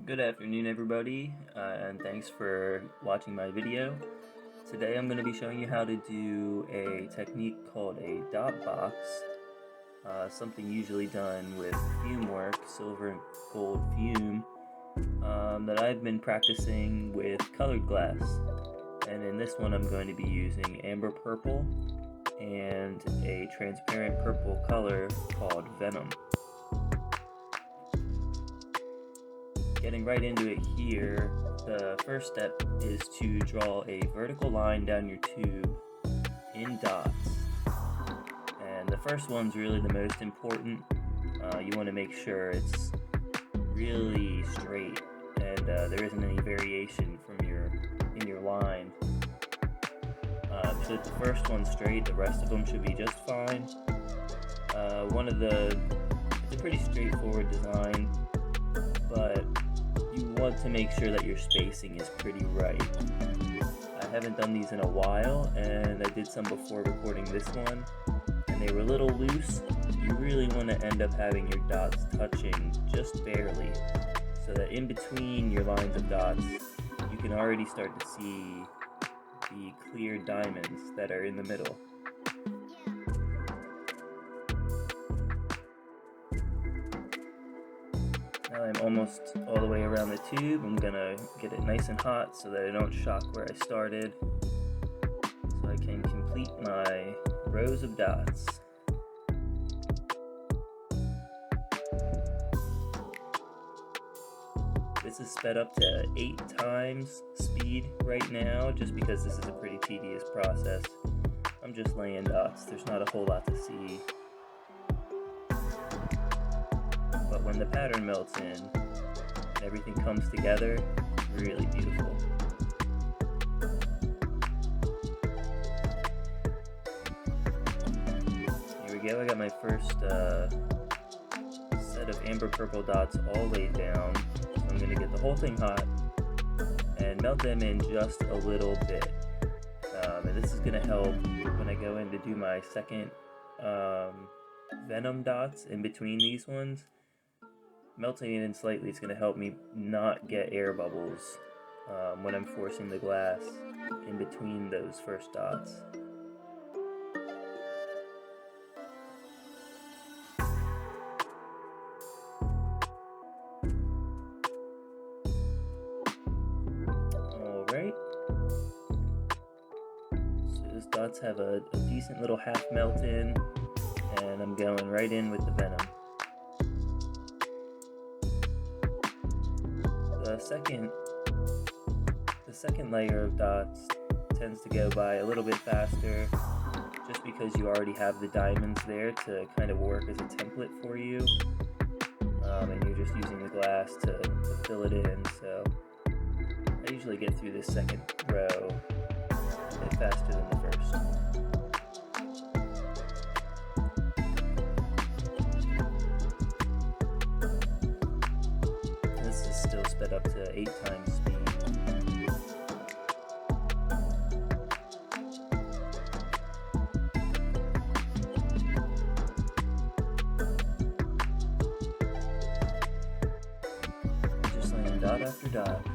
Good afternoon everybody, and thanks for watching my video. Today I'm going to be showing you how to do a technique called a dot box, something usually done with fume work, silver and gold fume, that I've been practicing with colored glass. And in this one I'm going to be using amber purple and a transparent purple color called Venom. Getting right into it here, the first step is to draw a vertical line down your tube in dots. And the first one's really the most important. You want to make sure it's really straight and there isn't any variation in your line. So if the first one's straight, the rest of them should be just fine. It's a pretty straightforward design, but you want to make sure that your spacing is pretty right. I haven't done these in a while, and I did some before recording this one, and they were a little loose. You really want to end up having your dots touching just barely, so that in between your lines of dots, you can already start to see the clear diamonds that are in the middle. Now I'm almost all the way around the tube. I'm gonna get it nice and hot so that I don't shock where I started, so I can complete my rows of dots. This is sped up to 8 times speed right now, just because this is a pretty tedious process. I'm just laying dots, there's not a whole lot to see. But when the pattern melts in and everything comes together, it's really beautiful. Here we go, I got my first set of amber purple dots all laid down. So I'm going to get the whole thing hot and melt them in just a little bit. And this is going to help when I go in to do my second Venom dots in between these ones. Melting it in slightly is going to help me not get air bubbles when I'm forcing the glass in between those first dots. Alright, so those dots have a decent little half melt in, and I'm going right in with the Venom. The second layer of dots tends to go by a little bit faster, just because you already have the diamonds there to kind of work as a template for you, and you're just using the glass to fill it in. So I usually get through this second row a bit faster than the first. This is still sped up to 8 times speed. Just laying dot after dot.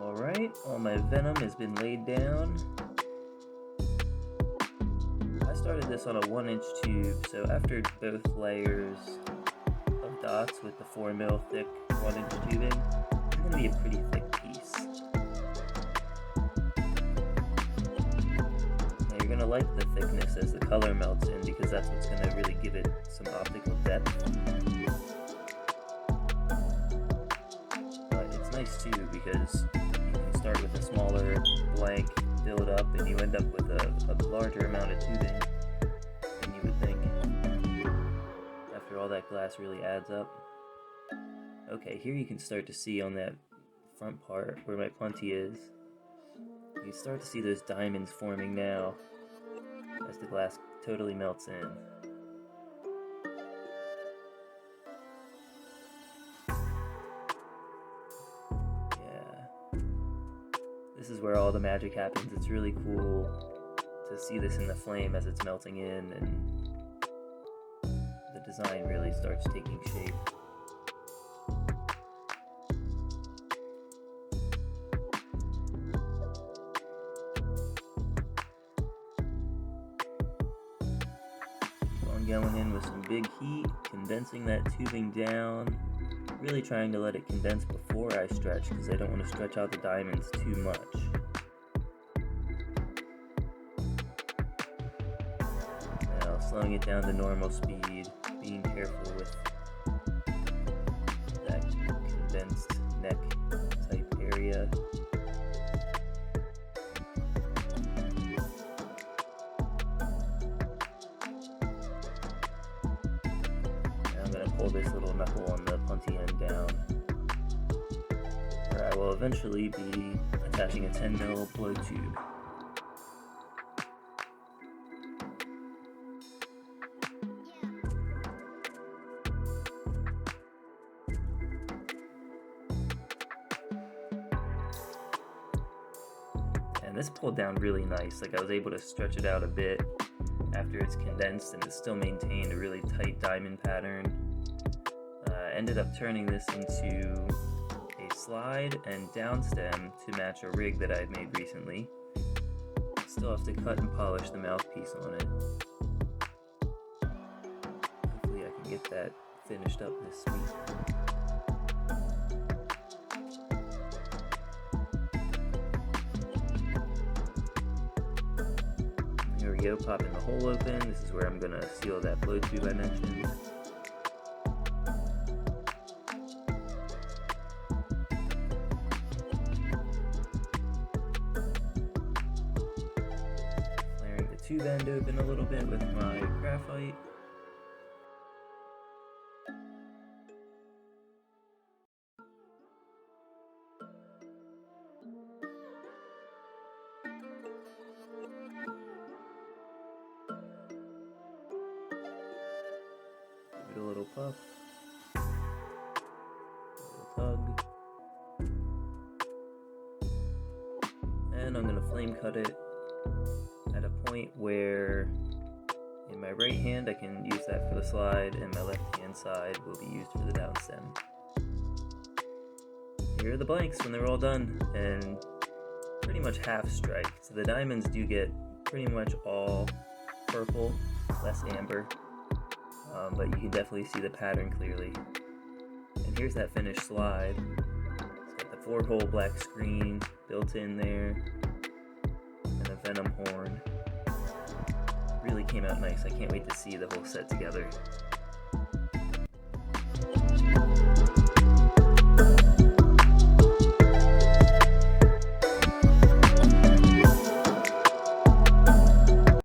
Alright, all my Venom has been laid down. I started this on a 1-inch tube, so after both layers of dots with the 4mm thick 1-inch tubing, it's going to be a pretty thick piece. Now you're going to like the thickness as the color melts in, because that's what's going to really give it some optical depth. But it's nice too, because start with a smaller blank, build up, and you end up with a larger amount of tubing than you would think. After all that glass really adds up. Okay, here you can start to see on that front part where my plenty is, You start to see those diamonds forming now as the glass totally melts in. Yeah. This is where all the magic happens. It's really cool to see this in the flame as it's melting in, and the design really starts taking shape. Going in with some big heat, condensing that tubing down, really trying to let it condense before I stretch because I don't want to stretch out the diamonds too much. Now slowing it down to normal speed, being careful with that condensed neck type area. Pull this little knuckle on the punty end down, where I will eventually be attaching a 10mm blow tube. And this pulled down really nice, like I was able to stretch it out a bit after it's condensed, and it still maintained a really tight diamond pattern. Ended up turning this into a slide and down stem to match a rig that I had made recently. Still have to cut and polish the mouthpiece on it. Hopefully I can get that finished up this week. Here we go, popping the hole open. This is where I'm going to seal that blow tube I mentioned. Tube end open a little bit with my graphite. Give it a little puff, a little tug, and I'm going to flame cut it at a point where in my right hand I can use that for the slide, and my left hand side will be used for the down stem. Here are the blanks when they're all done, and pretty much half strike. So the diamonds do get pretty much all purple, less amber, but you can definitely see the pattern clearly. And here's that finished slide. It's got the 4-hole black screen built in there, and a venom horn. Really came out nice. I can't wait to see the whole set together.